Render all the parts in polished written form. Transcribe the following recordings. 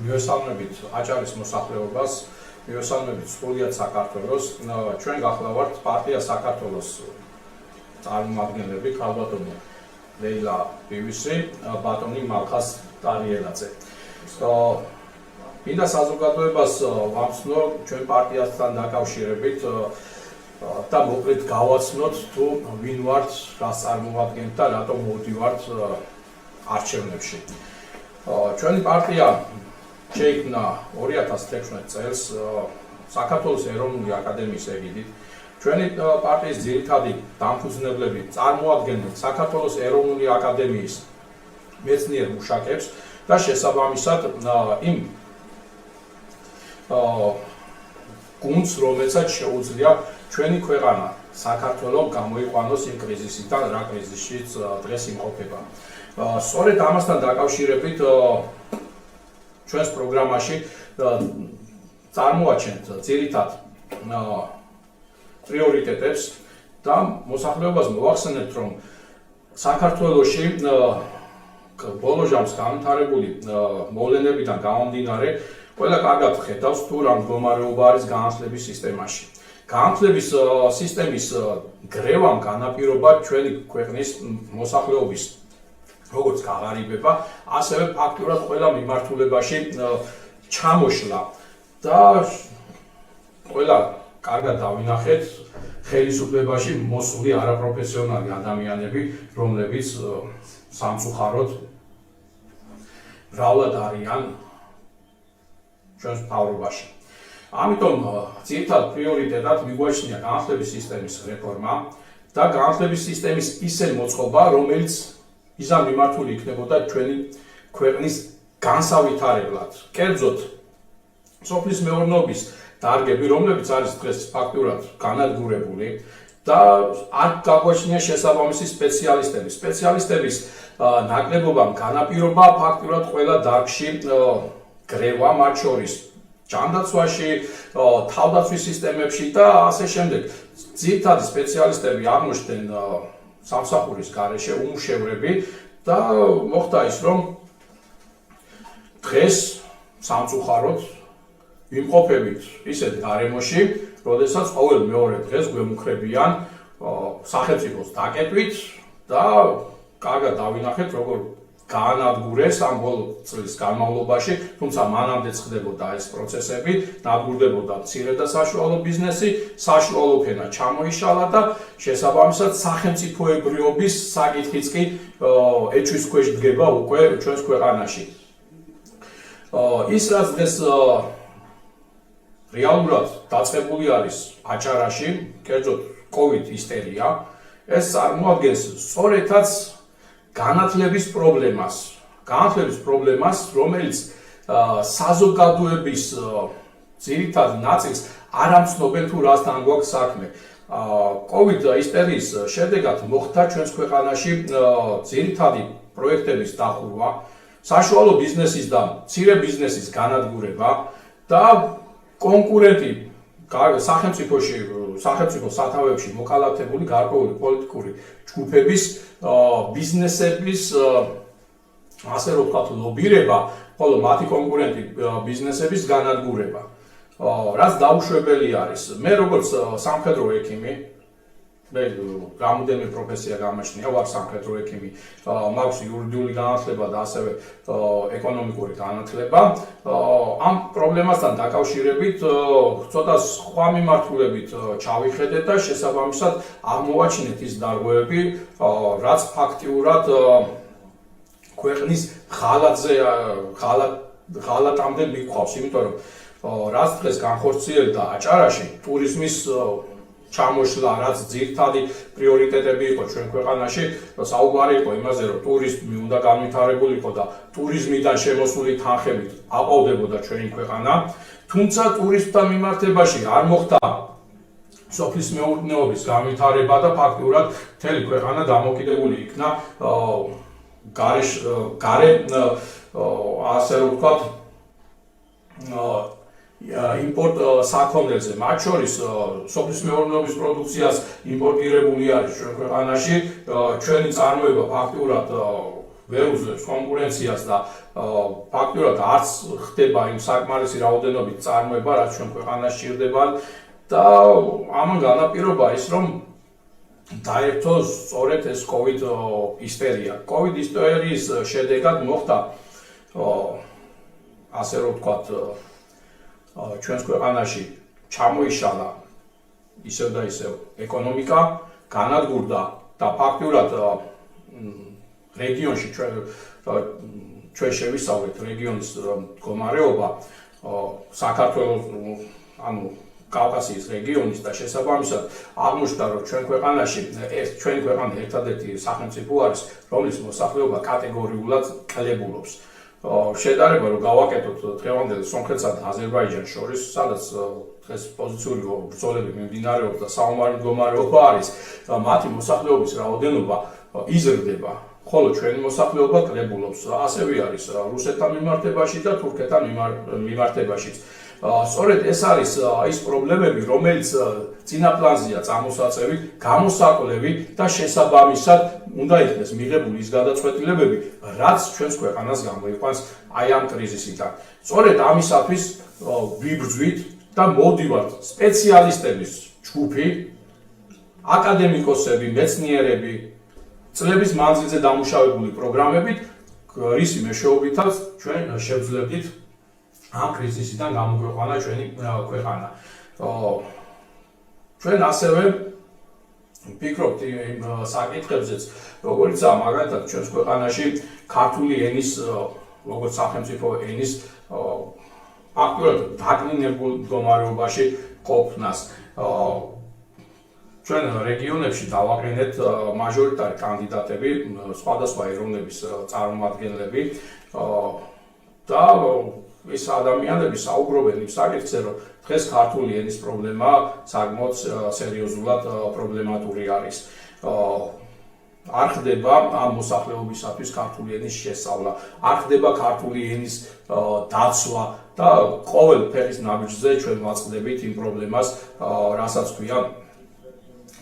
მივესალმებით აჭარის მოსახლეობას, მივესალმებით სრულიად საქართველოს. ჩვენ გახლავართ პარტია საქართველოს წარმომადგენლები, ქალბატონი ლეილა ბივისი, ბატონი მალხას ტარიელაძე. მინდა საზოგადოებას ვამცნო ჩვენ პარტიასთან დაკავშირებით და მოკლედ გავაცნოთ თუ ვინ ვართ, რას წარმოადგენთ და რატომ მოვდივართ არჩევნებში. ჩვენი პარტია შეიქმნა 2016 წელს საქართველოს ეროვნული აკადემიის ეგიდით. ჩვენი პარტიის ძირითადი დამფუძნებლები წარმოადგენდნენ საქართველოს ეროვნული აკადემიის მეცნიერ მუშაკებს და შესაბამისად იმ გუნდს, რომელსაც შეუძლია ჩვენი ქვეყანა საქართველო გამოიყვანოს იმ კრიზისიდან, რა კრიზისშიც დღეს იმყოფება. სწორედ ამასთან დაკავშირებით ჩვენს პროგრამაში წარმოაჩენთ ძირითად პრიორიტეტებს და მოსახლეობას მოვახსენებთ, რომ საქართველოში ბოლო ჟამს განვითარებული მოვლენებიდან გამომდინარე ყველა კარგად ხედავს თუ რა მდგომარეობა არის განათლების სისტემაში. განათლების სისტემის გრევამ განაპირობა ჩვენი ქვეყნის მოსახლეობის როგორც გაღარიბება, ასევე ფაქტურად ყველა მიმართულებაში ჩამოშლა და ყველა კარგად დავინახეთ ხელისუფლებაში მოსული არაპროფესიონალი ადამიანები, რომლებიც სამწუხაროდ მრავლად არიან ჩვენს მთავრობაში. ამიტომ ძირითად პრიორიტეტად მიგვაჩნია განათლების სისტემის რეფორმა და განათლების სისტემის ისე მოწყობა, რომელიც იზამ მიმართული იქნებოდა ჩვენი ქვეყნის განსავითარებლად. კერძოდ, სოფლის მეურნეობის დარგები, რომლებიც არის დღეს ფაქტურად განადგურებული და არ გაგვაჩნია შესაბამისი სპეციალისტები. სპეციალისტების ნაკლებობამ განაპირობა ფაქტურად ყველა დარგში გრევა, მათ შორის ჯანდაცვაში, თავდაცვის სისტემებში და ასე შემდეგ. ძირითადი სპეციალისტები აღმოჩნდნენ სამსახურის გარეშე, უმუშევრები და მოხდა ის, რომ დღეს სამწუხაროდ ვიმყოფებით ისეთ გარემოში, როდესაც ყოველ მეორე დღეს გვემუქრებიან სახელმწიფოს დაკეტვით და კარგად დავინახეთ, როგორ გაანადგურეს ამ ბოლო წლის განმავლობაში, თუმცა მანამდეც ხდებოდა ეს პროცესები, დაგურდებოდა მცირე და საშუალო ბიზნესი, საშუალო ფენა ჩამოიშალა და შესაბამისად სახელმწიფოებრიობის საკითხიც კი ეჩვის ქვეშ დგება უკვე ჩვენს ქვეყანაში. ის რაც დღეს რეალურად დაწყებული არის აჭარაში, კერძოდ COVID ისტერია, ეს წარმოადგენს სწორედაც განათლების პრობლემას, რომელიც საზოგადოების ძირითად ნაწილს არ ამცნობენ თუ რასთან გვაქვს საქმე. COVID ისტერიის შედეგად მოხდა ჩვენს ქვეყანაში ძირითადი პროექტების დახურვა, საშუალო ბიზნესის და მცირე ბიზნესის განადგურება და კონკურენტი სახელმწიფო სათავეებში მოკალათებული გარკვეული პოლიტიკური ჯგუფების ბიზნესების ასე რომ ვთქვათ ლობირება, ხოლო მათი კონკურენტი ბიზნესების განადგურება. რაც დაუშვებელი არის. მე როგორც სამხედრო ექიმი, მე რამოდენიმე პროფესია გამაჩნია, ვარ სამხედრო ექიმი, მაქვს იურიდიული განათლება და ასევე ეკონომიკური განათლება. ამ პრობლემასთან დაკავშირებით ცოტა სხვა მიმართულებით ჩავიხედეთ და შესაბამისად აღმოვაჩინეთ ის დარღვევები, რაც ფაქტიურად ქვეყნის ღალატამდე მიგყავს, იმიტომ რომ რაც დღეს განხორციელდა აჭარაში ტურიზმის ჩამოშლა, რაც ძირითადი პრიორიტეტები იყო ჩვენ ქვეყანაში, საუბარი იყო იმაზე, რომ ტურიზმი უნდა განვითარებულიყო და ტურიზმიდან შემოსული თანხებით აყვავდებოდა ჩვენი ქვეყანა, თუმცა ტურისტთა მიმართებაში არ მოხდა სოფლის მეურნეობის განვითარება და ფაქტურად მთელი ქვეყანა დამოკიდებული იქნა ასე რომ ვთქვათ იმპორტ საქონელზე, მათ შორის სოფლის მეურნეობის პროდუქციას იმპორტირებული არის ჩვენ ქვეყანაში, ჩვენი წარმოება ფაქტურად ვერ უძლებს კონკურენციას და ფაქტურად არც ხდება იმ საკმარისი რაოდენობით წარმოება, რაც ჩვენ ქვეყანას სჭირდება და ამან განაპირობა ის, რომ დაერთო სწორედ ეს COVID ისტერია. COVID ისტერიის შედეგად მოხდა ასე რომ ვთქვათ, ჩვენს ქვეყანაში ჩამოიშალა ისევ და ისევ ეკონომიკა, განადგურდა და ფაქტურად რეგიონში ჩვენ შევისწავლეთ რეგიონის მდგომარეობა, საქართველოს, ანუ კავკასიის რეგიონის და შესაბამისად აღმოჩნდა, რომ ჩვენი ქვეყანა ერთადერთი სახელმწიფო არის, რომლის მოსახლეობა კატეგორიულად კლებულობს. შედარება რომ გავაკეთოთ დღევანდელ სომხეთსა და აზერბაიჯანს შორის, სადაც დღეს პოზიციური ბრძოლები მიმდინარეობს და საომარი მდგომარეობა არის, მათი მოსახლეობის რაოდენობა იზრდება, ხოლო ჩვენი მოსახლეობა კლებულობს. ასევე არის რუსეთთან მიმართებაში და თურქეთთან მიმართებაშიც. სწორედ ეს არის ის პრობლემები, რომელიც წინა პლანზეა წამოსაწევი, გამოსაკვლევი და შესაბამისად უნდა იქნეს მიღებული ის გადაწყვეტილებები, რაც ჩვენს ქვეყანას გამოიყვანს აი ამ კრიზისიდან. სწორედ ამისათვის ვიბრძვით და მოვდივართ სპეციალისტების ჯგუფი, აკადემიკოსები, მეცნიერები, წლების მანძილზე დამუშავებული პროგრამებით, რისი მეშვეობითაც ჩვენ შევძლებდით ამ კრიზისიდან გამოგვეყვანა ჩვენი ქვეყანა. ჩვენ ასევე ვფიქრობთ იმ საკითხებზეც, როგორიცაა მაგალითად ჩვენს ქვეყანაში ქართული ენის, როგორც სახელმწიფო ენის ფაქტურად დაკნინებულ მდგომარეობაში ყოფნას. ჩვენ რეგიონებში დავაყენეთ მაჟორიტარი კანდიდატები, სხვადასხვა ეროვნების წარმომადგენლები და ეს ადამიანები საუბრობენ იმ საკითხზე, რომ დღეს ქართული ენის პრობლემა საკმაოდ სერიოზულად პრობლემატური არის. არ ხდება ამ მოსახლეობისათვის ქართული ენის შესწავლა, არ ხდება ქართული ენის დაცვა და ყოველ ფეხის ნაბიჯზე ჩვენ ვაწყდებით იმ პრობლემას, რასაც ქვია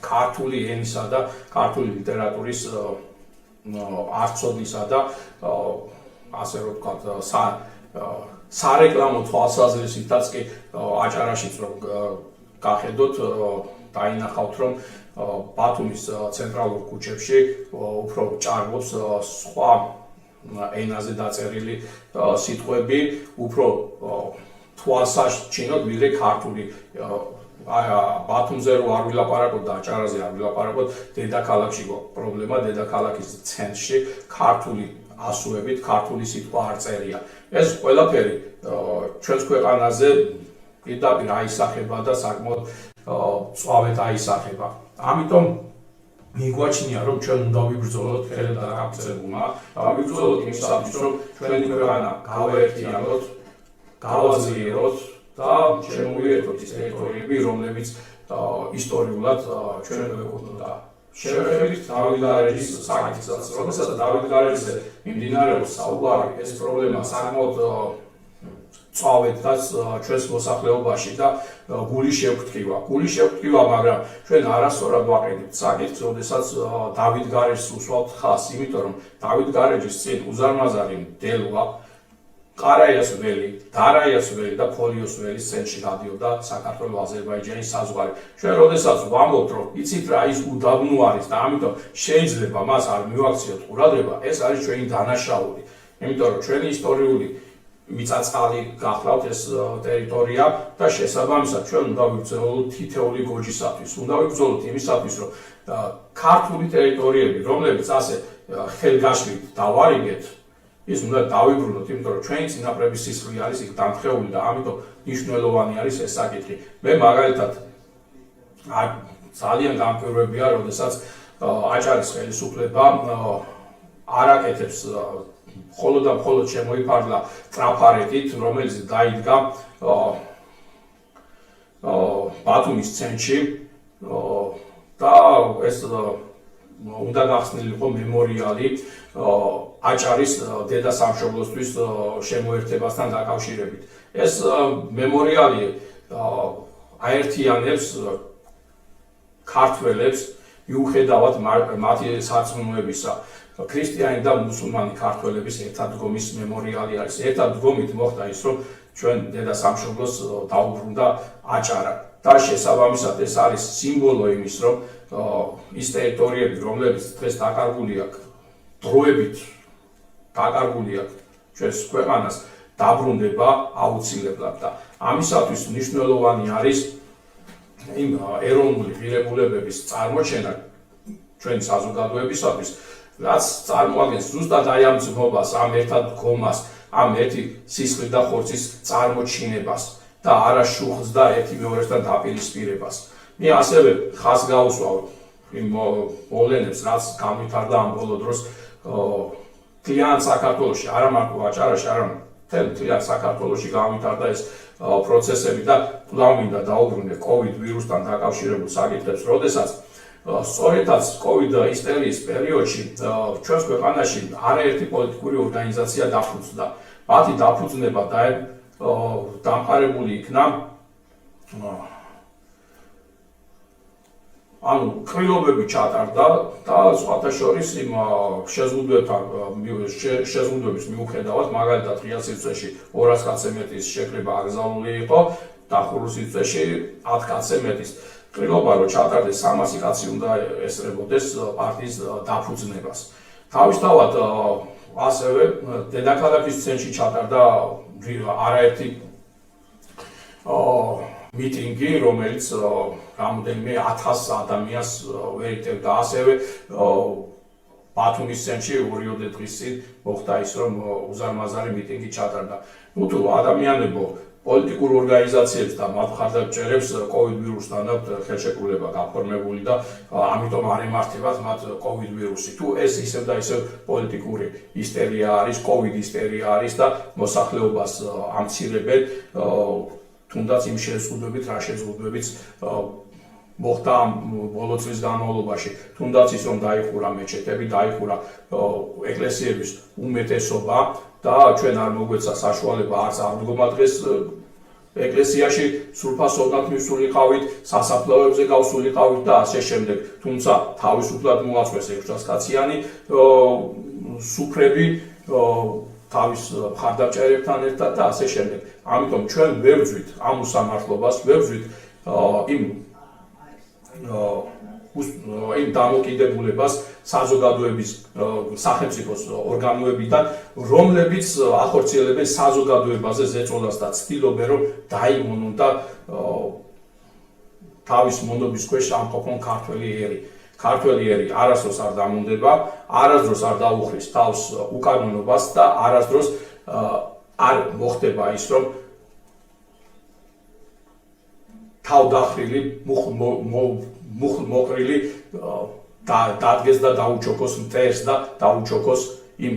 ქართული ენისა და ქართული ლიტერატურის არცოდნისა და ასე რომ ვთქვათ, სარეკლამო თვალსაზრისითაც კი აჭარაშიც რომ გახედოთ, დაინახავთ, რომ ბათუმის ცენტრალურ ქუჩებში უფრო ჭარბობს სხვა ენაზე დაწერილი სიტყვები, უფრო თვალსაჩინოდ ვიდრე ქართული. ბათუმზე რო არ ვილაპარაკოთ და აჭარაზე არ ვილაპარაკოთ, დედაქალაქში გვაქვს პრობლემა, დედაქალაქის ცენტრში ქართული ასოებით ქართული სიტყვა არ წერია. ეს ყველაფერი ჩვენს ქვეყანაზე პირდაპირ აისახება და საკმაოდ მწვავედ აისახება. ამიტომ მიგვაჩნია, რომ ჩვენ უნდა ვიბრძოლოთ ხელთ დაკავშირებულმა, ვიბრძოლოთ იმისათვის, რომ ჩვენი ქვეყანა გავაერთიანოთ, გავაძლიეროთ და შემოვიერთოთ ის ტერიტორიები, რომლებიც ისტორიულად ჩვენ გვეკუთვნოდა. შევხედით დავით გარეჯის საკითხსაც, როდესაც დავით გარეჯზე მიმდინარეობს საუბარი, ეს პრობლემა საკმაოდ წავედაც ჩვენს მოსახლეობაში და გული შევქმნივა, მაგრამ ჩვენ არასწორად ვაყენებთ საკითხს, როდესაც დავით გარეჯს უსვამთ ხაზს, იმიტომ რომ დავით გარეჯის წინ უზარმაზარი მდელვა ყარაიას ველი, დარაიას ველი და ფოლიოს ველის ცენტრში გადიოდა საქართველო-აზერბაიჯანის საზღვარი. ჩვენ როდესაც ვამბობთ, რომ იცით რა, ის უდაბნო არის და ამიტომ შეიძლება მას არ მივაქციოთ ყურადღება, ეს არის ჩვენი დანაშაული. იმიტომ რომ ჩვენი ისტორიული მიწა-წყალი გახლავთ ეს ტერიტორია და შესაბამისად ჩვენ უნდა ვიბრძოლოთ თითეული გოჯისათვის, უნდა ვიბრძოლოთ იმისათვის, რომ ქართული ტერიტორიები, რომლებიც ასე ხელგაშლით დავარიგეთ, ის უნდა დავიბრუნოთ, იმიტომ რომ ჩვენი წინაპრების სისხლი არის იქ დამხეული და ამიტომ მნიშვნელოვანი არის ეს საკითხი. მე მაგალითად ძალიან გამკვირვებია, როდესაც აჭარის ხელისუფლება არ აკეთებს მხოლოდ და მხოლოდ შემოიფარგლა ტრაფარეტით, რომელიც დაიდგა ბათუმის ცენტრში და ეს უნდა გახსნილიყო მემორიალი აჭარის დედა სამშობლოსთვის შემოერთებასთან დაკავშირებით. ეს მემორიალი აერთიანებს ქართველებს მიუხედავად მათი სარწმუნოებისა ქრისტიანი და მუსულმანი ქართველების ერთადგომის მემორიალი არის. ერთადგომით მოხდა ის, რომ ჩვენ დედა სამშობლოს დაუბრუნდა აჭარა და შესაბამისად ეს არის სიმბოლო იმის, რომ ის ტერიტორიები, რომლებიც დღეს დაკარგული აქვს, დროებით დაკარგული აქვს ჩვენს ქვეყანას, დაბრუნდება აუცილებლად და ამისათვის მნიშვნელოვანი არის იმ ეროვნული ღირებულებების წარმოჩენა ჩვენი საზოგადოებისათვის, რაც წარმოადგენს ზუსტად აი ამ ძმობას, ამ ერთადგომას, ამ ერთი სისხლის და ხორცის წარმოჩინებას და არა შუხს და ერთი მეორესთან დაპირისპირებას. მე ასევე ხაზს გაუსვავ იმ მოვლენებს, რაც განვითარდა ამ ბოლო დროს მთლიან საქართველოში, არა მარტო აჭარაში, არამედ მთლიან საქართველოში განვითარდა ეს პროცესები და კვლავ მინდა დაუბრუნდე COVID ვირუსთან დაკავშირებულ საკითხებს, როდესაც სწორედაც COVID ისტერიის პერიოდში ჩვენს ქვეყანაში არაერთი პოლიტიკური ორგანიზაცია დაფუძნდა. მათი დაფუძნება დამყარებული იქნა ანუ კრილობები ჩატარდა და სხვათა შორის იმ შეზღუდვების მიუხედავად, მაგალითად ღია სივრცეში 200 კაცზე მეტის შეკრება აკრძალული იყო, დახურულ სივრცეში 10 კაცზე მეტის. კრილობა რო ჩატარდეს 300 კაცი უნდა ესწრებოდეს პარტიის დაფუძნებას. თავისთავად ასევე დედაქალაქის ცენტრში ჩატარდა არაერთი მიტინგი, რომელიც რამოდენიმე 1000 ადამიანს ვერიტებდა. ასევე ბათუმის ცენტრში 2 დღის წინ მოხდა ის, რომ უზარმაზარი მიტინგი ჩატარდა. თუ ადამიანებო პოლიტიკურ ორგანიზაციებს და მათ მხარდამჭერებს COVID ვირუსთან აქვთ ხელშეკრულება გაფორმებული და ამიტომ არ ემართებათ მათ COVID ვირუსი. თუ ეს ისევ და ისევ პოლიტიკური ისტერია არის, COVID ისტერია არის და მოსახლეობას ამცირებენ თუნდაც იმ შეზღუდვებით, რა შეზღუდვებიც მოხდა ამ ბოლო წლის განმავლობაში. თუნდაც ის, რომ დაიხურა მეჩეთები, დაიხურა ეკლესიების უმეტესობა და ჩვენ არ მოგვეცა საშუალება არც აღდგომა დღეს ეკლესიაში სრულფასოვნად მივსულიყავით, სასაფლაოებზე გავსულიყავით და ასე შემდეგ. თუმცა თავისუფლად მოაწყვეს 600 კაციანი სუფრები თავის მხარდამჭერებთან ერთად და ასე შემდეგ. ამიტომ ჩვენ ვერ ვძვით ამ უსამართლობას, ვერ ვძვით იმ დამოკიდებულებას საზოგადოების სახელმწიფოს ორგანოებიდან, რომლებიც ახორციელებენ საზოგადოებაზე ზეწოლას და ცდილობენ, რომ დაიმონონ და თავის მონობის ქვეშ ამყოფონ ქართველი ერი. ქართველი ერი არასდროს არ დამონდება, არასდროს არ დაუხრის თავს უკანონობას და არასდროს არ მოხდება ის, რომ თავდახრილი მუხლმოყრილი დადგეს და დაუჩოქოს მტერს და დაუჩოქოს იმ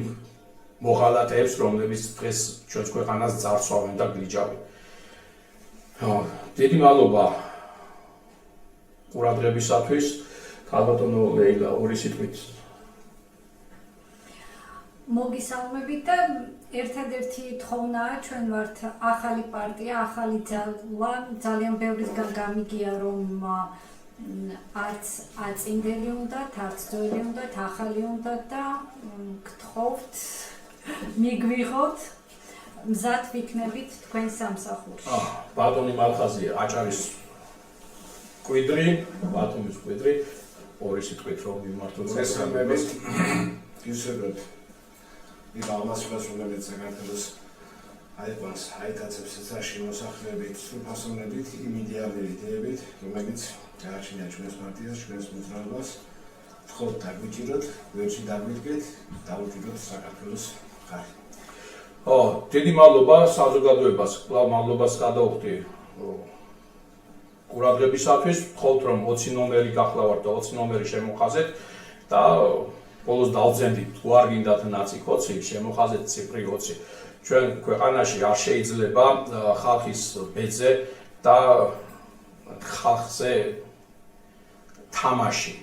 მოღალატეებს, რომლებიც დღეს ჩვენს ქვეყანას ძარცვავენ და გლიჯავენ. დიდი მადლობა ყურადღებისათვის. ქალბატონო ლეილა, ორი სიტყვით. მოგისალმებით და ერთადერთი თხოვნაა, ჩვენ ვართ ახალი პარტია, ახალი ძალა, ძალიან ბევრისგან გამიგია, რომ არც აწინდელი უნდათ, არც ძველი უნდათ, ახალი უნდათ და გთხოვთ, მიგვიღოთ, მზად ვიქნებით თქვენ სამსახურში. ბატონი მალხაზია, აჭარის კვიდრი, ბათუმის კვიდრი, ორი სიტყვით რომ მიმართოთ მოგესალმებით. გისურვებთ იმ აღმასრულებს, რომელიც საქართველოს აიყვანს, აიტაცებს ეცარში მოსახლეობით, სრულფასოვნებით, იმ იდეალურ იდეებით, რომელიც გააჩნია ჩვენს პარტიას, ჩვენს მოძრაობას. ვთხოვთ დაგვიჭიროთ, ვერში დაგვიდგეთ, დავუჭიროთ საქართველოს ხარჯი. დიდი მადლობა საზოგადოებას, კვლავ მადლობას გადავხდი ყურადღებისათვის. ვთხოვთ, რომ 20 ნომერი გახლავართ და 20 ნომერი შემოხაზეთ და ბოლოს დავძენდით, თუ არ გინდათ ნაცი 20, შემოხაზეთ ციფრი 20. ჩვენ ქვეყანაში არ შეიძლება ხალხის ბეძე და ხალხზე თამაში.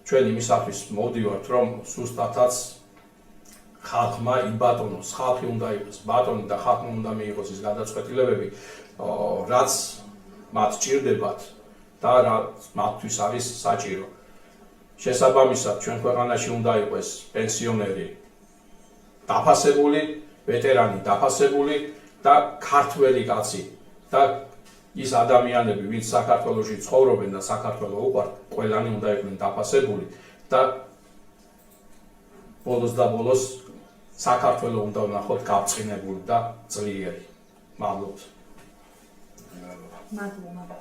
ჩვენ იმისათვის მოვდივართ, რომ სუსტათაც ხალხმა იბატონოს, ხალხი უნდა იყოს ბატონი და ხალხმა უნდა მიიღოს ის გადაწყვეტილებები, რაც მათ ჭირდებათ და რაც მათთვის არის საჭირო. შესაბამისად ჩვენ ქვეყანაში უნდა იყოს პენსიონერი დაფასებული, ვეტერანი დაფასებული და ქართველი კაცი და ის ადამიანები, ვინც საქართველოში ცხოვრობენ და საქართველო უყვართ, ყველანი უნდა იყვნენ დაფასებული და ბოლოს და ბოლოს საქართველო უნდა ვნახოთ გაბრწყინებული და ძლიერი. მადლობთ. მადლობა.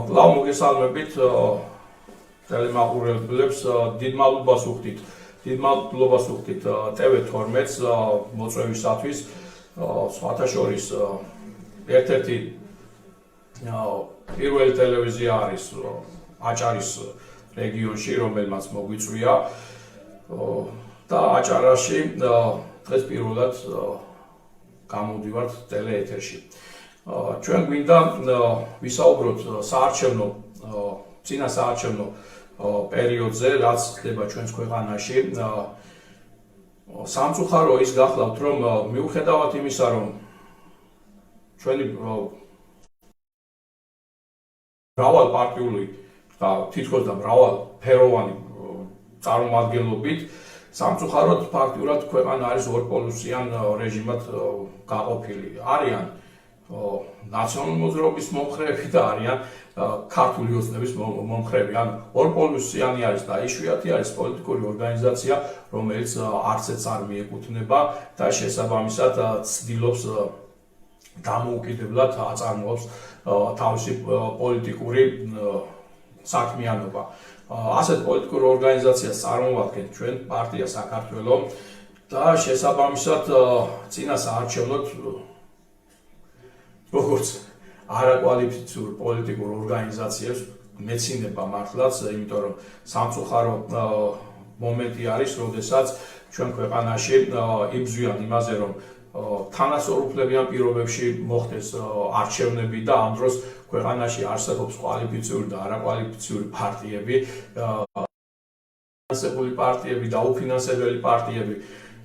კვლავ მოგესალმებით ტელემაყურებლებს, დიდ მადლობას ვუხდით. დიდ მადლობას ვუხდით TV12-ს მოწვევისათვის. სხვათა შორის ერთ-ერთი პირველი ტელევიზია არის აჭარის რეგიონში, რომელმაც მოგვიწვია და აჭარაში დღეს პირველად გამოვდივართ ტელეეთერში. ჩვენ გვინდა ვისაუბროთ წინა საარჩევნო პერიოდზე, რაც ხდება ჩვენს ქვეყანაში. სამწუხარო ის გახლავთ, რომ მიუხედავად იმისა, რომ ჩვენი მრავალპარტიული და თითქოს და მრავალფეროვანი წარმომადგენლობით სამწუხაროდ ფაქტურად ქვეყანა არის ორპოლუსიან რეჟიმად გაყოფილი. არიან ნაციონალური მოძრაობის მომხრეები და არიან ქართული ოცნების მომხრეები. ან ორპოლუსიანი არის და იშვიათი არის პოლიტიკური ორგანიზაცია, რომელიც არცეც არ მიეკუთვნება და შესაბამისად ცდილობს დამოუკიდებლად აწარმოებს თავისი პოლიტიკური საქმიანობა. ასეთ პოლიტიკურ ორგანიზაციას წარმოვადგენთ ჩვენ პარტია საქართველო და შესაბამისად წინა საარჩევნოდ როგორც არაკვალიფიციურ პოლიტიკურ ორგანიზაციებს მეცინება მართლაც, იმიტომ რომ სამწუხარო მომენტი არის, როდესაც ჩვენ ქვეყანაში იბრძვიან იმაზე, რომ თანასწორუფლებიან პირობებში მოხდეს არჩევნები და ამ დროს ქვეყანაში არსებობს კვალიფიციური და არაკვალიფიციური პარტიები, ფინანსებული პარტიები და უფინანსებელი პარტიები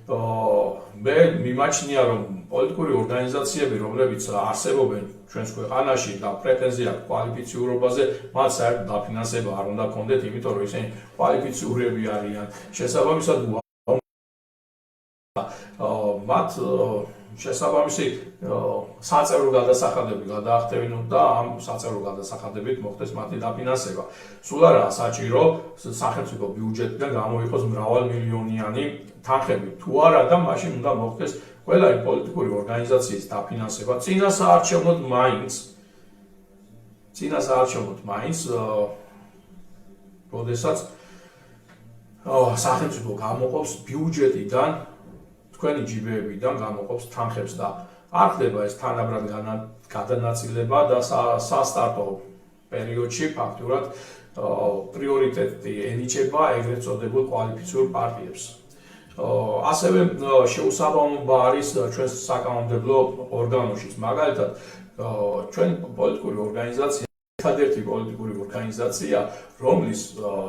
მე მიმაჩნია რომ პოლიტიკური ორგანიზაციები რომლებიც არსებობენ ჩვენს ქვეყანაში და პრეტენზია აქვს კვალიფიციურობაზე მათ საერთოდ დაფინანსება არ უნდა ქონდეთ იმიტომ რომ ისინი კვალიფიციურები არიან შესაბამისად მათ შესაბამისი საწევრო გადასახადები გადაახტევინოთ და ამ საწევრო გადასახადებით მოხდეს მათი დაფინანსება. სულ არაა საჭირო სახელმწიფო ბიუჯეტიდან გამოიყოს მრავალმილიონიანი თანხები. თუ არა და მაშინ უნდა მოხდეს ყველა იმ პოლიტიკური ორგანიზაციის დაფინანსება. წინა საარჩევნოდ მაინც როდესაც სახელმწიფო გამოყოფს ბიუჯეტიდან თქვენი ჯიბეებიდან გამოყოფს თანხებს და არ ხდება ეს თანაბრად გადანაწილება და სასტარტო პერიოდში ფაქტურად პრიორიტეტი ენიჭება ეგრეთ წოდებულ კვალიფიციურ პარტიებს. ასევე შეუსაბამობა არის ჩვენს საკანონმდებლო ორგანოშიც. მაგალითად, ჩვენი პოლიტიკური ორგანიზაცია ერთადერთი პოლიტიკური ორგანიზაცია, რომლის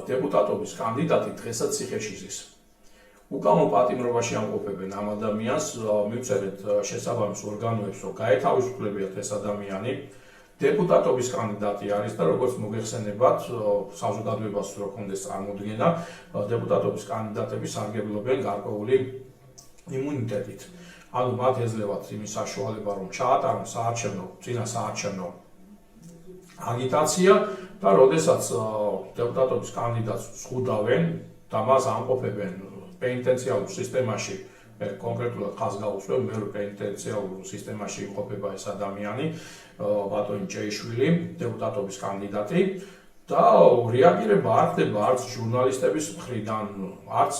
დეპუტატობის კანდიდატი დღესაც ციხეში ზის. უკანონო პატიმრობაში ამყოფებენ ამ ადამიანს, მივწერეთ შესაბამის ორგანოებს, რომ გაეთავისუფლებიათ ეს ადამიანი. დეპუტატობის კანდიდატი არის და როგორც მოგეხსენებათ, საზოგადოებას რო კონდეს წარმოდგენა, დეპუტატობის კანდიდატები სარგებლობენ გარკვეული იმუნიტეტით. ანუ მათ ეძლევათ იმის საშუალება, რომ ჩაატარონ წინა საარჩევნო აგიტაცია და როდესაც დეპუტატობის კანდიდატს ზღუდავენ და მას ამყოფებენ პენიტენციალურ სისტემაში, მე კონკრეტულად ხაზს გავუსვევ, მე პენიტენციალურ სისტემაში იმყოფება ეს ადამიანი, ბატონი ჭეიშვილი, დეპუტატობის კანდიდატი და რეაგირება არ ხდება არც ჟურნალისტების მხრიდან, არც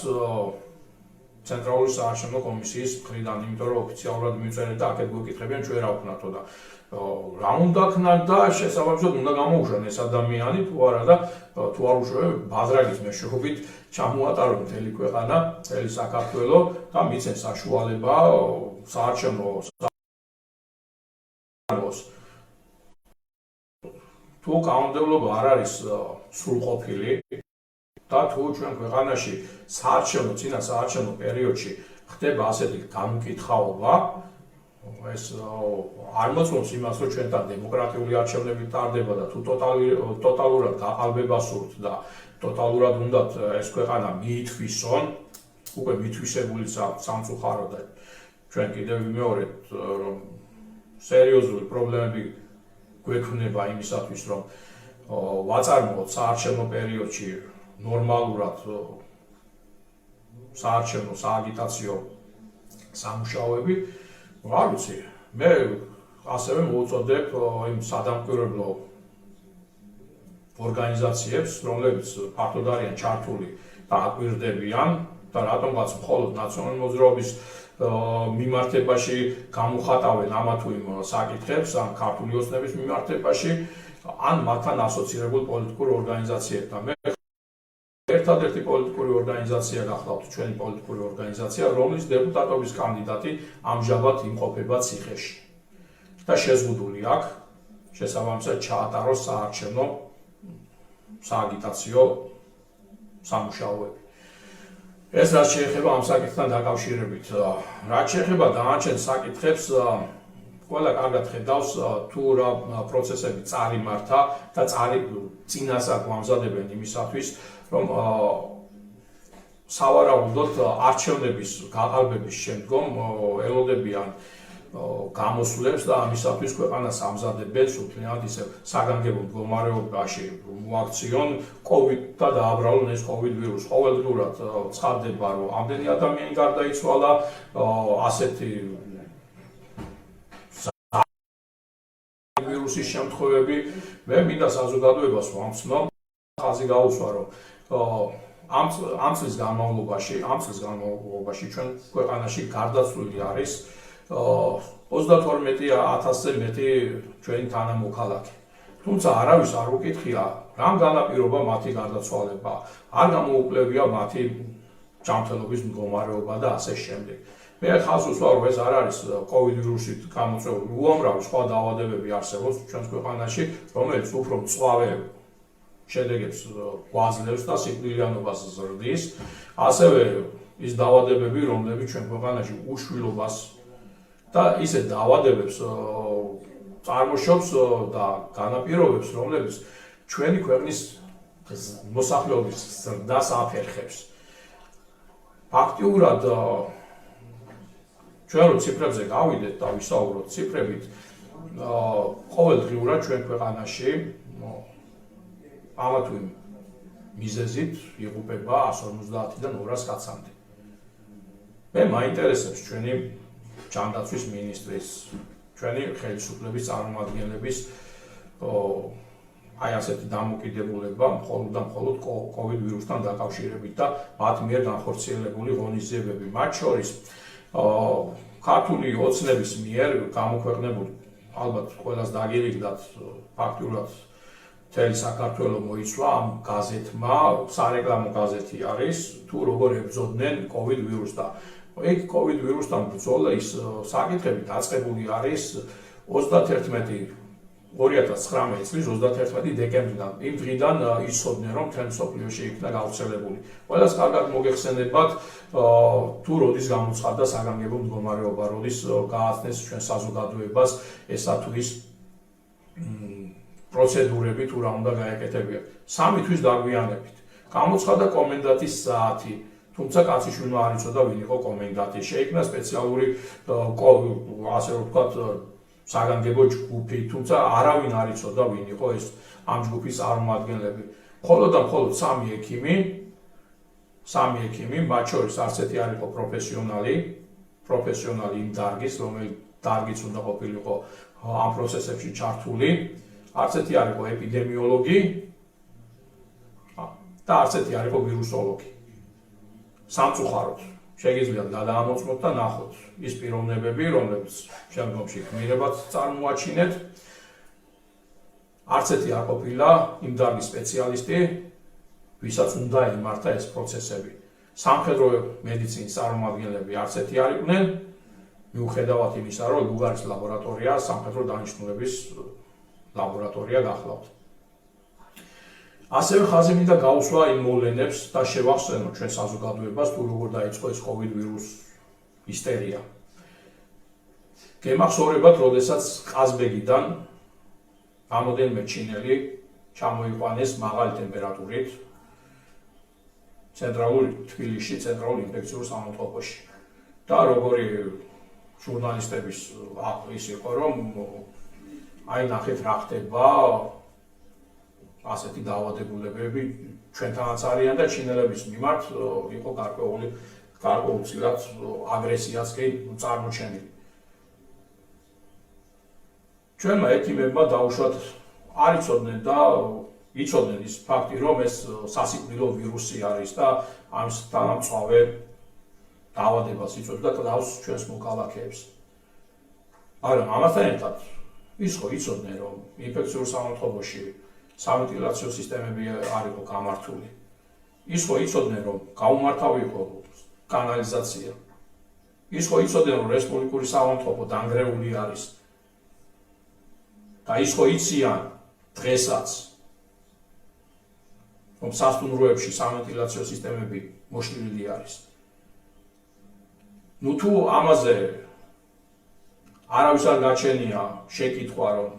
ცენტრალური საარჩევნო კომისიის მხრიდან, იმიტომ რომ ოფიციალურად მივწერეთ და აქეთ გვეკითხებიან ჩვენ რა ვქნათო და რა უნდა ქნათ და შესაბამისად უნდა გამოუშვან ეს ადამიანი თუ არა და თუ არ უშვებენ ბადრაგის მეშვეობით ჩამოატარონ მთელი ქვეყანა, მთელი საქართველო და მიცენ საშუალება საარჩევნო თუ კანონმდებლობა არ არის სრულყოფილი და თუ ჩვენ ქვეყანაში წინა საარჩევნო პერიოდში ხდება ასეთი გამოკითხაობა, ეს არ მოწმობს იმას, რომ ჩვენთან დემოკრატიული არჩევნები ტარდება და თუ ტოტალურად გაყალბება სურთ და ტოტალურად უნდათ ეს ქვეყანა მიითვისონ, უკვე მითვისებული სამწუხარო და ჩვენ კიდევ ვიმეორებთ, რომ სერიოზული პრობლემები გვექნება იმისათვის, რომ ვაწარმოოთ საარჩევნო პერიოდში ნორმალურად საარჩევნო სააგიტაციო სამუშაოები. არ ვიცი, მე ასევე მოვუწოდებ იმ სადამკვირვებლო ორგანიზაციებს, რომლებიც ფართოდ არიან ჩართული და აკვირდებიან და რატომღაც მხოლოდ ნაციონალური მოძრაობის მიმართებაში გამოხატავენ ამა თუ იმ საკითხებს, ან ქართული ოცნების მიმართებაში, ან მათთან ასოცირებულ პოლიტიკურ ორგანიზაციებთან. მე ერთადერთი პოლიტიკური ორგანიზაცია გახლავთ ჩვენი პოლიტიკური ორგანიზაცია, რომლის დეპუტატობის კანდიდატი ამჟამად იმყოფება ციხეში და შეზღუდული აქვს შესაბამისად ჩაატაროს საარჩევნო სააგიტაციო სამუშაოები. ეს რაც შეეხება ამ საკითხთან დაკავშირებით, რაც შეეხება დანარჩენ საკითხებს, ყველა კარგად ხედავს თუ რა პროცესები წარიმართა და წინასწარ გვამზადებენ იმისათვის, რომ სავარაუდოდ არჩევნების გაყალბების შემდგომ ელოდებიან გამოსვლებს და ამისათვის ქვეყანას ამზადებენ სულთნად ისე საგანგებო მდგომარეობაში მოაქციონ COVID და დააბრალონ ეს COVID ვირუსი. ყოველდღურად ცხადდება, რომ ამდენი ადამიანი გარდაიცვალა, ასეთი ვირუსის შემთხვევები. მე მინდა საზოგადოებას ვამცნო, ხაზი გაუსვა, რომ ამ წლის განმავლობაში ჩვენ ქვეყანაში გარდაცვლილი არის 32,000-ზე მეტი ჩვენი თანამოქალაქე. თუმცა არავის არ უკითხია, რამ განაპირობა მათი გარდაცვალება, არ გამოუკლებია მათი ჯანმრთელობის მდგომარეობა და ასე შემდეგ. მე ხაზს უსვარ, რომ ეს არ არის COVID ვირუსით გამოწვეული, უამრავი სხვა დაავადებები არსებობს ჩვენს ქვეყანაში, რომელიც უფრო მწვავე შედეგებს გვაძლევს და სიკვდილიანობას ზრდის. ასევე ის დაავადებები, რომლებიც ჩვენ ქვეყანაში უშვილობას და ისე დაავადებებს წარმოშობს და განაპირობებს, რომლებიც ჩვენი ქვეყნის მოსახლეობის ზრდას აფერხებს. ფაქტიურად ჩვენ რო ციფრებზე გავიდეთ და ვისაუბროთ ციფრებით, ყოველდღიურად ჩვენ ქვეყანაში ამა თუ იმ მიზეზით იღუპება 150-დან 200 კაცამდე. მე მაინტერესებს ჩვენი ჯანდაცვის მინისტრის, ჩვენი ხელისუფლების წარმომადგენლების აი ასეთი დამოკიდებულება მხოლოდ და მხოლოდ COVID ვირუსთან დაკავშირებით და მათ მიერ განხორციელებული ღონისძიებები. მათ შორის ქართული ოცნების მიერ გამოქვეყნებული, ალბათ ყველას დაგირიგდათ, ფაქტურად მთელი საქართველო მოიცვა ამ გაზეთმა, სარეკლამო გაზეთი არის, თუ როგორ ებრძოდნენ COVID ვირუსს და ეგ COVID ვირუსთან ბრძოლის საკითხები დაწყებული არის 2019 წლის 31 დეკემბრიდან. იმ დღიდან იცოდნენ, რომ მთელ მსოფლიოში იქნა გავრცელებული. ყველას კარგად მოგეხსენებათ, თუ როდის გამოცხადდა საგანგებო მდგომარეობა, როდის გააცნეს ჩვენ საზოგადოებას ესა თუ ის პროცედურები თუ რა უნდა გაეკეთებინა. 3 თვის დაგვიანებით. გამოცხადდა კომენდანტის საათი, თუმცა კაციშვილმა არ იცოდა ვინ იყო კომენდანტი. შეიქმნა სპეციალური ასე რომ ვთქვათ საგანგებო ჯგუფი, თუმცა არავინ არ იცოდა ვინ იყო ეს ამ ჯგუფის წარმომადგენლები. მხოლოდ და მხოლოდ 3 ექიმი, მათ შორის არც ერთი არ იყო პროფესიონალი იმ დარგის, რომელიც დარგიც უნდა ყოფილიყო ამ პროცესებში ჩართული. არც ერთი არ იყო ეპიდემიოლოგი და არც ერთი არ იყო ვირუსოლოგი. სამწუხაროდ შეგიძლიათ გადაამოწმოთ და ნახოთ ის პიროვნებები, რომლებიც შემდგომში გმირებად წარმოაჩინეთ. არც ერთი არ ყოფილა იმ დარგის სპეციალისტი, ვისაც უნდა ემართა ეს პროცესები. სამხედრო მედიცინის წარმომადგენლები არც ერთი არ იყვნენ, მიუხედავად იმისა, რომ ბულგარეთის ლაბორატორია სამხედრო დანიშნულების ლაბორატორია გახლავთ. ასევე ხაზი მინდა გაუსვა იმ მოვლენებს და შევახსენოთ ჩვენ საზოგადოებას, თუ როგორ დაიწყო ეს COVID ვირუს ისტერია. გემახსოვრებათ, როდესაც ყაზბეგიდან რამოდენიმე ჩინელი ჩამოიყვანეს მაღალი ტემპერატურით ცენტრალურ თბილისში, ცენტრალურ ინფექციურ სამონტყოფოში. და როგორი ჟურნალისტების ის იყო, რომ აი ნახეთ რა ხდება, ასეთი დაავადებულებები ჩვენთანაც არიან და ჩინელების მიმართ იყო გარკვეულწილად აგრესიაც კი წარმოჩენილი. ჩვენმა ექიმებმა დაუშვათ არ იცოდნენ და იცოდნენ ის ფაქტი, რომ ეს სასიკვდილო ვირუსი არის და ამისთან მწვავე დაავადებას იწვევს და კლავს ჩვენს მოქალაქეებს. მაგრამ ამასთან ერთად ის ხო იცოდნენ, რომ ინფექციურ სამონტყოფოში სავენტილაციო სისტემები არ იყო გამართული. ის ხო იცოდნენ, რომ გაუმართავი იყო კანალიზაცია. ის ხო იცოდნენ, რომ რესპუბლიკური სამონტყოფო დანგრეული არის. და ის ხო იციან დღესაც, რომ სასტუმროებში სავენტილაციო სისტემები მოშლილი არის. ნუ თუ ამაზე არავის არ გაჩენია შეკითხვა, რომ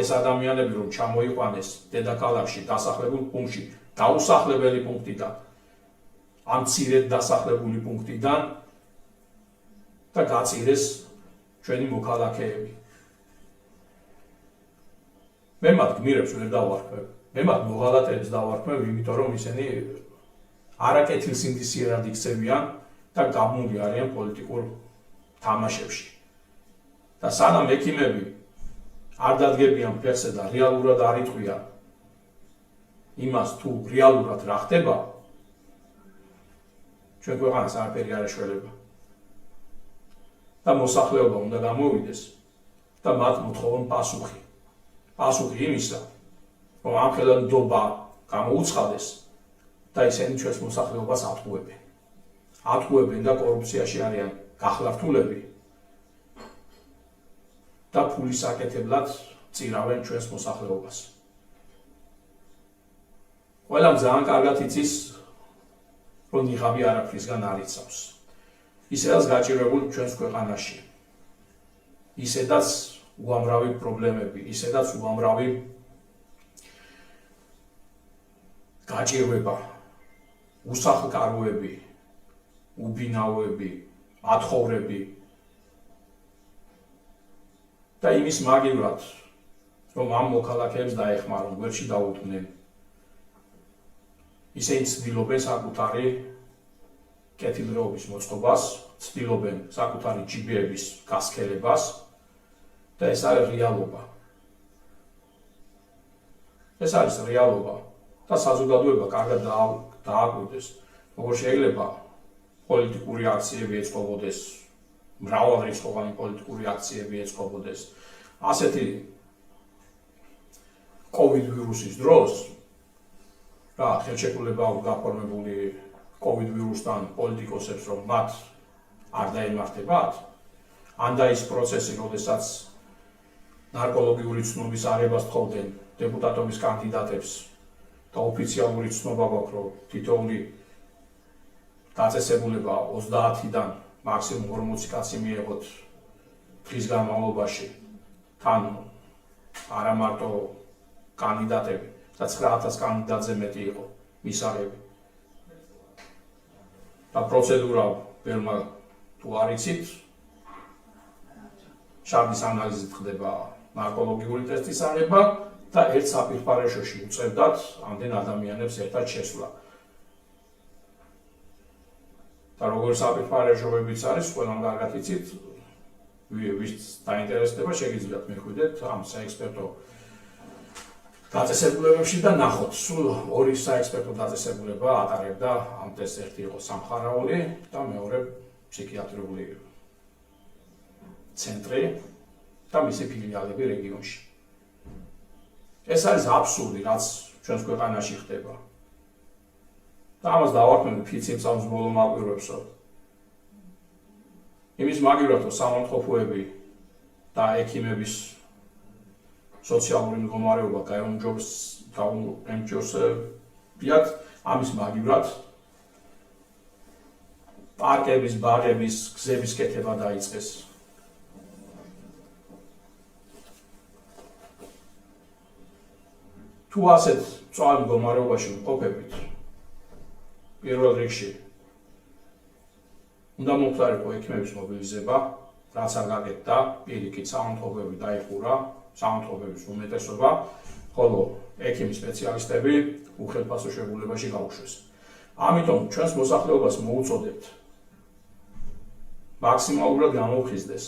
ეს ადამიანები რომ ჩამოიყვანეს დედაქალაქში დასახლებულ პუნქტში, დაუსახლებელი პუნქტიდან, ამ მცირედ დასახლებული პუნქტიდან და გაწირეს ჩვენი მოქალაქეები. მე მათ გმირებს ვერ დავარქმევ, მე მათ მოღალატეებს დავარქმევ, იმიტომ რომ ისინი არაკეთილსინდისიერად იქცევიან და გამული არიან პოლიტიკურ თამაშებში. და სანამ ექიმები არ დადგებიან ფეხზე და რეალურად არ იტყვიან იმას, თუ რეალურად რა ხდება, ჩვენ ქვეყანას არაფერი არ ეშველება. და მოსახლეობა უნდა გამოვიდეს და მათ მოთხოვონ პასუხი. პასუხი იმისა, რომ ამხელა ნდობა გამოუცხადეს და ისინი ჩვენს მოსახლეობას ატყუებენ. ატყუებენ და კორუფციაში არიან გახლართულები და ფულის აკეთებლად წირავენ ჩვენს მოსახლეობას. ყველამ ძალიან კარგად იცის, რომ ნიღაბი არაფრისგან არ იცავს. ისედაც გაჭირვებული ჩვენს ქვეყანაში. ისედაც უამრავი პრობლემები, ისედაც უამრავი გაჭირვება, უსახლკაროები, უბინაოები, ათხოვრები და იმის მაგივრად, რომ ამ მოქალაქეებს დაეხმარონ, გვერდში დაუდგნენ. ისინი ცდილობენ საკუთარი კეთილდღეობის მოწყობას, ცდილობენ საკუთარი ჯიბეების გასქელებას და ეს არის რეალობა. ეს არის რეალობა და საზოგადოება კარგად დააკვირდეს, როგორ შეიძლება პოლიტიკური აქციები ეწყობოდეს, მრავალრიცხოვანი პოლიტიკური აქციები ეწყობოდეს. ასეთი COVID ვირუსის დროს რა ხელშეკრულება აქვს გაფორმებული COVID ვირუსთან პოლიტიკოსებს, რომ მათ არ დაემართებათ, ან და ის პროცესი, როდესაც ნარკოლოგიური ცნობის არებას თხოვდნენ დეპუტატობის კანდიდატებს და ოფიციალური ცნობა გვაქვს, რომ თითოეული დაწესებულება 30-დან მაქსიმუმ 40 კაცი მიეღოთ დღის განმავლობაში, თან არა მარტო კანდიდატები და 9000 კანდიდატზე მეტი იყო მისაღები. და პროცედურა ბევრმა თუ არ იცით, შარდის ანალიზით ხდება ნარკოლოგიური ტესტის აღება და ერთ საფირფარეშოში უწევდათ ამდენ ადამიანებს ერთად შესვლა. და როგორც საფირფარეშოებიც არის, ყველამ კარგად იცით, ვის დაინტერესდება, შეგიძლიათ მიხვიდეთ ამ საექსპერტო დაწესებულებებში და ნახოთ, სულ ორი საექსპერტო დაწესებულება ატარებდა ამ ტესტს. ერთი იყო სამხარაული და მეორე ფსიქიატრიული ცენტრი და მისი ფილიალები რეგიონში. ეს არის აბსურდი, რაც ჩვენს ქვეყანაში ხდება. და ამას დავარქმევ ფიციმსამს ბოლო მაკვირვებს, რომ იმის მაგივრად, რომ სამართლოფოები და ექიმების სოციალური მდგომარეობა გაუმჯობესებიათ, ამის მაგივრად პარკების, ბაღების, გზების კეთება დაიწყეს. თუ ასეთ მწვავე მდგომარეობაში ვყოფებით, პირველ რიგში უნდა მომხდარიყო ექიმების მობილიზება, რაც არ გაკეთდა, პირიქით სამართლობები დაიხურა, სამართლობების უმეტესობა, ხოლო ექიმის სპეციალისტები უხელფასო შეგულებაში გაუშვეს. ამიტომ ჩვენს მოსახლეობას მოუწოდებთ მაქსიმალურად გამოვხიზდეს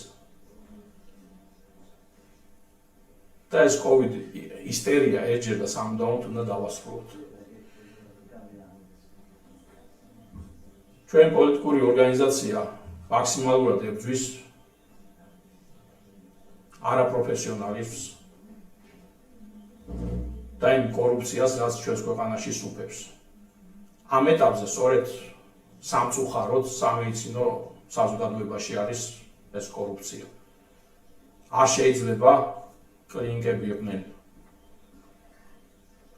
და ეს COVID ისტერია ერთჯერ და სამუდამოდ უნდა დავასრულოთ. ჩვენ პოლიტიკური ორგანიზაცია მაქსიმალურად ებრძვის არაპროფესიონალიზმს და იმ კორუფციას, რაც ჩვენს ქვეყანაში სუფევს. ამ ეტაპზე სწორედ სამწუხაროდ სამედიცინო საზოგადოებაში არის ეს კორუფცია. არ შეიძლება კლინიკები იყვნენ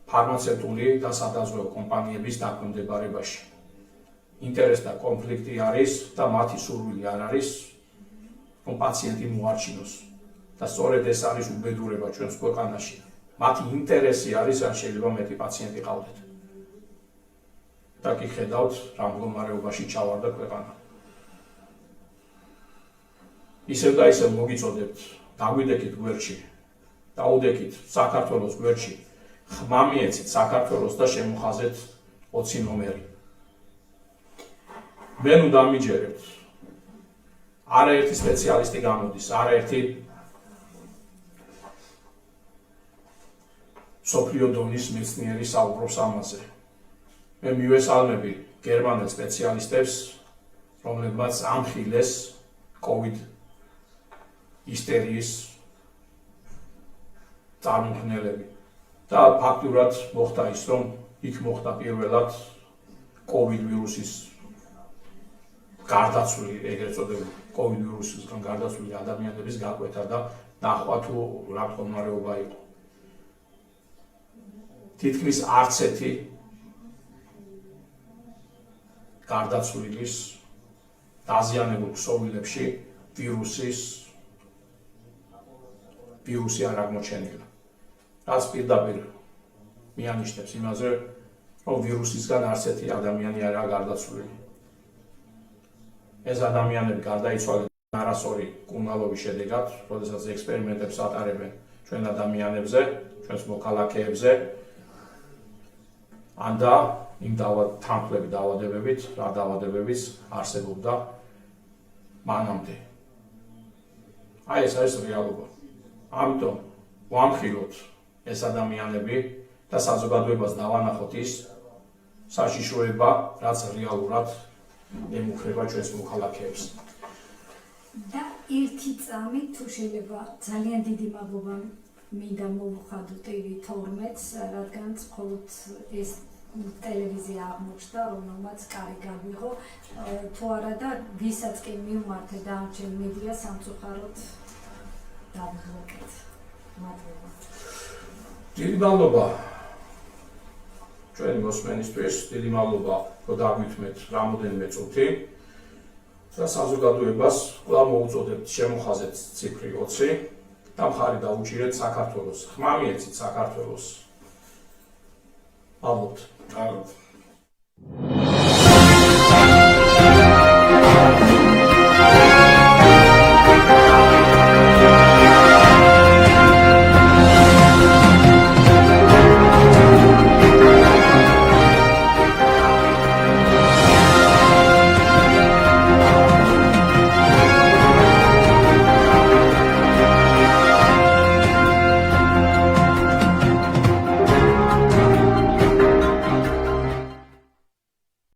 ფარმაცევტული და სადაზღვევო კომპანიების დაქვემდებარებაში. ინტერესთა კონფლიქტი არის და მათი სურვილი არ არის, რომ პაციენტი მოარჩინოს. და სწორედ ეს არის უბედურება ჩვენს ქვეყანაში. მათი ინტერესი არის, αν შეიძლება მეტი პაციენტი ყავდეთ. და კი ხედავთ, რა მდგომარეობაში ჩავარდა ქვეყანა. ისევ და ისევ მოგიწოდებთ, დაგვიდექით გვერდში, დაუდექით საქართველოს გვერდში, ხმა მიეცით საქართველოს და შემოხაზეთ 20 ნომერი. მე ნუ დამიჯერებთ. არაერთი სპეციალისტი გამოდის, არაერთი სოფლიო დონის მეცნიერი საუბრობს ამაზე. მე მივესალმები გერმანელ სპეციალისტებს, რომლებმაც ამხილეს COVID ისტერიის წარმომქმნელები. და ფაქტურად მოხდა ის, რომ იქ მოხდა პირველად COVID ვირუსის გარდაცვლილი, ეგრეთ წოდებული COVID ვირუსისგან გარდაცვლილი ადამიანების გაკვეთა და ნახვა თუ რა მდგომარეობა იყო. თითქმის არც ერთი გარდაცვლილის დაზიანებულ ქსოვილებში ვირუსი არ აღმოჩენილა. რაც პირდაპირ მიანიშნებს იმაზე, რომ ვირუსისგან არც ერთი ადამიანი არაა გარდაცვლილი. ეს ადამიანები გარდაიცვალნენ არასწორი კურნალობის შედეგად, როდესაც ექსპერიმენტებს ატარებენ ჩვენ ადამიანებზე, ჩვენს მოქალაქეებზე, ანდა იმ თანხლები დაავადებებით, რა დაავადებებიც არსებობდა მანამდე. აი ეს არის რეალობა. ამიტომ ვამხილოთ ეს ადამიანები და საზოგადოებას დავანახოთ ის საშიშროება, რაც რეალურად ემუქრება ჩვენს მოქალაქეებს. და ერთი წამი თუ შეიძლება ძალიან დიდი მადლობა მინდა მოვუხადო TV12-ს, რადგან მხოლოდ ეს ტელევიზია აღმოჩნდა, რომელმაც კარი გავიღო, თუ არა და ვისაც კი მივმართე დანარჩენ მედია სამწუხაროდ დავიღლოკეთ. მადლობა. დიდი მადლობა ჩვენი მოსმენისთვის, დიდი მადლობა რომ დაგვითმეთ რამოდენიმე წუთი და საზოგადოებას კვლავ მოუწოდებთ შემოხაზეთ ციფრი 20 და მხარი დაუჭირეთ საქართველოს, ხმა მიეცით საქართველოს. მადლობთ. მადლობა.